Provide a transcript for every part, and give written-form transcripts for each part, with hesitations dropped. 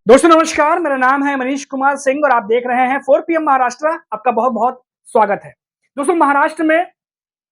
दोस्तों नमस्कार, मेरा नाम है मनीष कुमार सिंह और आप देख रहे हैं 4 पीएम महाराष्ट्र। आपका बहुत बहुत स्वागत है। दोस्तों महाराष्ट्र में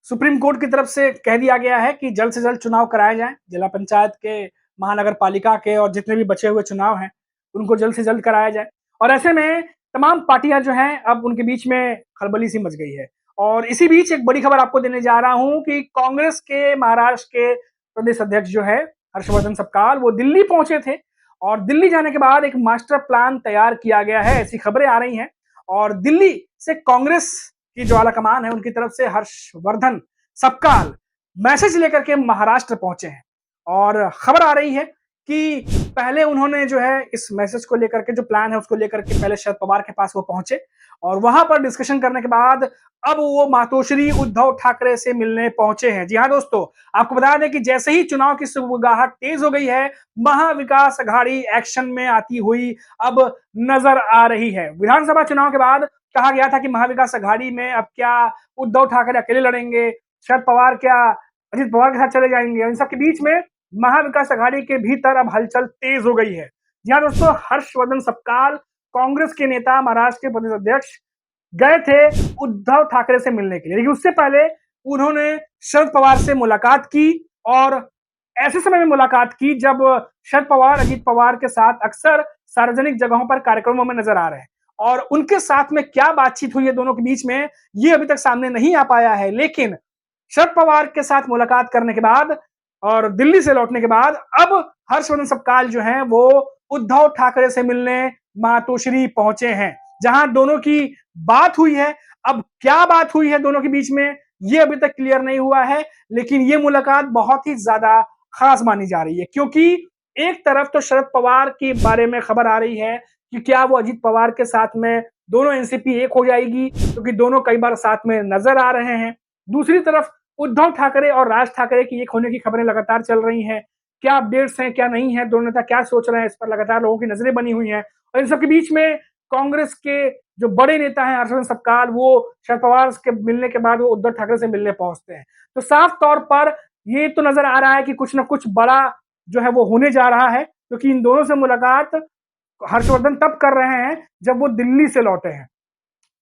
सुप्रीम कोर्ट की तरफ से कह दिया गया है कि जल्द से जल्द चुनाव कराए जाएं। जिला पंचायत के, महानगर पालिका के और जितने भी बचे हुए चुनाव हैं उनको जल्द से जल्द कराया जाए। और ऐसे में तमाम पार्टियां जो हैं अब उनके बीच में खलबली सी मच गई है। और इसी बीच एक बड़ी खबर आपको देने जा रहा हूं कि कांग्रेस के महाराष्ट्र के प्रदेश अध्यक्ष जो है हर्षवर्धन सपकाल, वो दिल्ली पहुंचे थे और दिल्ली जाने के बाद एक मास्टर प्लान तैयार किया गया है, ऐसी खबरें आ रही हैं। और दिल्ली से कांग्रेस की जो आला कमान है उनकी तरफ से हर्षवर्धन सपकाल मैसेज लेकर के महाराष्ट्र पहुंचे हैं। और खबर आ रही है कि पहले उन्होंने जो है इस मैसेज को लेकर के, जो प्लान है उसको लेकर के पहले शरद पवार के पास वो पहुंचे और वहां पर डिस्कशन करने के बाद अब वो मातोश्री उद्धव ठाकरे से मिलने पहुंचे हैं। जी हाँ दोस्तों, आपको बता दें कि जैसे ही चुनाव की सुगबुगाहट तेज हो गई है, महाविकास अघाड़ी एक्शन में आती हुई अब नजर आ रही है। विधानसभा चुनाव के बाद कहा गया था कि महाविकास अघाड़ी में अब क्या उद्धव ठाकरे अकेले लड़ेंगे, शरद पवार क्या अजित पवार के साथ चले जाएंगे। इन सबके बीच में महाविकास अघाड़ी के भीतर अब हलचल तेज हो गई है। जी हाँ दोस्तों, हर्षवर्धन सपकाल कांग्रेस के नेता, महाराष्ट्र के प्रदेश अध्यक्ष गए थे उद्धव ठाकरे से मिलने के लिए, लेकिन उससे पहले उन्होंने शरद पवार से मुलाकात की और ऐसे समय में मुलाकात की जब शरद पवार अजित पवार के साथ अक्सर सार्वजनिक जगहों पर कार्यक्रमों में नजर आ रहे हैं। और उनके साथ में क्या बातचीत हुई है दोनों के बीच में, ये अभी तक सामने नहीं आ पाया है। लेकिन शरद पवार के साथ मुलाकात करने के बाद और दिल्ली से लौटने के बाद अब हर्षवर्धन सपकाल जो हैं वो उद्धव ठाकरे से मिलने मातोश्री पहुंचे हैं, जहां दोनों की बात हुई है। अब क्या बात हुई है दोनों के बीच में ये अभी तक क्लियर नहीं हुआ है, लेकिन ये मुलाकात बहुत ही ज्यादा खास मानी जा रही है, क्योंकि एक तरफ तो शरद पवार के बारे में खबर आ रही है कि क्या वो अजित पवार के साथ में दोनों एनसीपी एक हो जाएगी, क्योंकि दोनों कई बार साथ में नजर आ रहे हैं। दूसरी तरफ उद्धव ठाकरे और राज ठाकरे की एक होने की खबरें लगातार चल रही हैं। क्या अपडेट्स हैं, क्या नहीं है, दोनों नेता क्या सोच रहे हैं, इस पर लगातार लोगों की नजरें बनी हुई हैं। और इन सबके बीच में कांग्रेस के जो बड़े नेता हैं हर्षवर्धन सपकाल, वो शरद पवार के मिलने के बाद वो उद्धव ठाकरे से मिलने पहुंचते हैं। तो साफ तौर पर ये तो नजर आ रहा है कि कुछ ना कुछ बड़ा जो है वो होने जा रहा है, क्योंकि इन दोनों से मुलाकात हर्षवर्धन तब कर रहे हैं जब वो दिल्ली से लौटे हैं।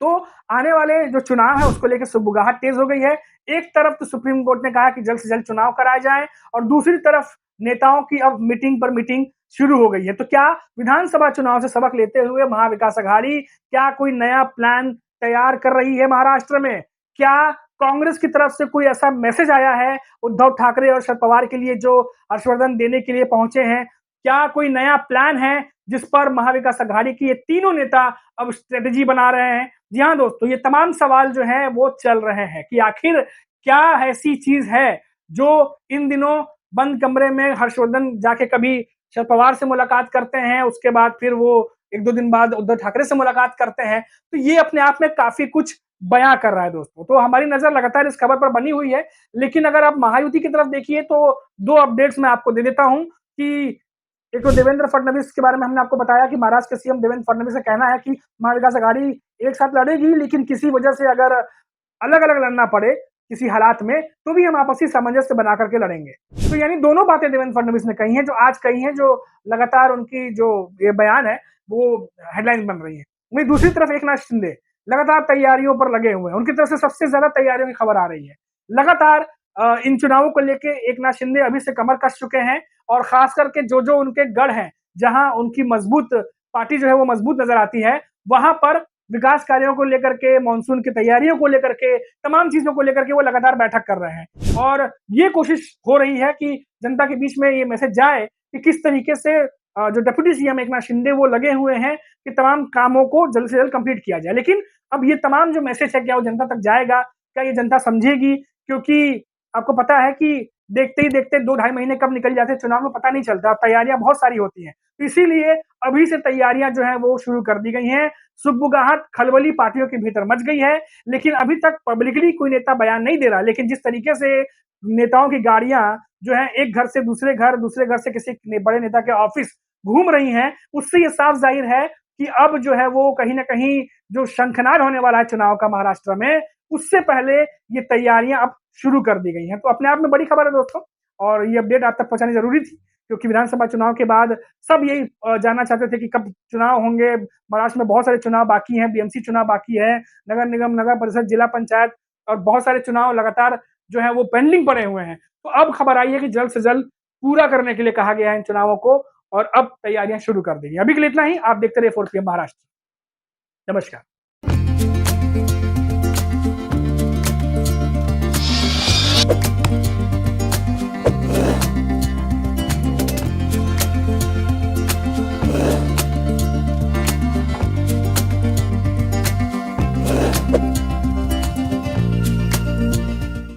तो आने वाले जो चुनाव है उसको लेकर सुगबुगाहट तेज हो गई है। एक तरफ तो सुप्रीम कोर्ट ने कहा कि जल्द से जल्द चुनाव कराए जाएं और दूसरी तरफ नेताओं की अब मीटिंग पर मीटिंग शुरू हो गई है। तो क्या विधानसभा चुनाव से सबक लेते हुए महाविकास अघाड़ी क्या कोई नया प्लान तैयार कर रही है महाराष्ट्र में? क्या कांग्रेस की तरफ से कोई ऐसा मैसेज आया है उद्धव ठाकरे और शरद पवार के लिए जो हर्षवर्धन देने के लिए पहुंचे हैं? क्या कोई नया प्लान है जिस पर महाविकास अघाड़ी की ये तीनों नेता अब स्ट्रेटेजी बना रहे हैं? जी हाँ दोस्तों, ये तमाम सवाल जो हैं वो चल रहे हैं कि आखिर क्या ऐसी चीज है जो इन दिनों बंद कमरे में हर्षवर्धन जाके कभी शरद पवार से मुलाकात करते हैं, उसके बाद फिर वो 1-2 दिन बाद उद्धव ठाकरे से मुलाकात करते हैं। तो ये अपने आप में काफी कुछ बयां कर रहा है दोस्तों। तो हमारी नजर लगातार इस खबर पर बनी हुई है। लेकिन अगर आप महायुति की तरफ देखिए तो 2 अपडेट्स मैं आपको दे देता हूं कि एक तो देवेंद्र फडणवीस के बारे में हमने आपको बताया कि महाराष्ट्र के सीएम देवेंद्र फडणवीस का कहना है कि महाविकास अघाड़ी एक साथ लड़ेगी, लेकिन किसी वजह से अगर अलग अलग लड़ना पड़े किसी हालात में तो भी हम आपसी सामंजस्य बना करके लड़ेंगे। तो यानी दोनों बातें देवेंद्र फडणवीस ने कही हैं, जो आज कही हैं, जो लगातार उनकी जो ये बयान है वो हेडलाइन बन रही है। वहीं दूसरी तरफ एकनाथ शिंदे लगातार तैयारियों पर लगे हुए हैं। उनकी तरफ से सबसे ज्यादा तैयारियों की खबर आ रही है। लगातार इन चुनावों को लेके एकनाथ शिंदे अभी से कमर कस चुके हैं और खास करके जो जो उनके गढ़ हैं, जहां उनकी मजबूत पार्टी जो है वो मजबूत नजर आती है, वहां पर विकास कार्यों को लेकर के, मानसून की तैयारियों को लेकर के, तमाम चीजों को लेकर के वो लगातार बैठक कर रहे हैं। और ये कोशिश हो रही है कि जनता के बीच में ये मैसेज जाए कि किस तरीके से जो डिप्टी सीएम एकनाथ शिंदे वो लगे हुए हैं कि तमाम कामों को जल्द से जल्द कंप्लीट किया जाए। लेकिन अब ये तमाम जो मैसेज है क्या वो जनता तक जाएगा? क्या ये जनता समझेगी? क्योंकि आपको पता है कि देखते ही देखते 2-2.5 महीने कब निकल जाते हैं चुनाव में पता नहीं चलता। तैयारियां बहुत सारी होती हैं, तो इसीलिए अभी से तैयारियां जो है वो शुरू कर दी गई हैं। सुगबुगाहट, खलबली पार्टियों के भीतर मच गई है, लेकिन अभी तक पब्लिकली कोई नेता बयान नहीं दे रहा। लेकिन जिस तरीके से नेताओं की गाड़ियां जो है एक घर से दूसरे घर से किसी बड़े नेता के ऑफिस घूम रही हैं, उससे ये साफ जाहिर है कि अब जो है वो कहीं ना कहीं जो शंखनाद होने वाला है चुनाव का महाराष्ट्र में, उससे पहले ये तैयारियां अब शुरू कर दी गई हैं। तो अपने आप में बड़ी खबर है दोस्तों, और ये अपडेट आप तक पहुंचानी जरूरी थी, क्योंकि विधानसभा चुनाव के बाद सब यही जानना चाहते थे कि कब चुनाव होंगे। महाराष्ट्र में बहुत सारे चुनाव बाकी हैं, बीएमसी चुनाव बाकी है, नगर निगम, नगर परिषद, जिला पंचायत और बहुत सारे चुनाव लगातार जो है वो पेंडिंग पड़े हुए हैं। तो अब खबर आई है कि जल्द से जल्द पूरा करने के लिए कहा गया है इन चुनावों को और अब तैयारियां शुरू कर दी। अभी के लिए इतना ही। आप देखते रहिए 4 PM महाराष्ट्र। नमस्कार।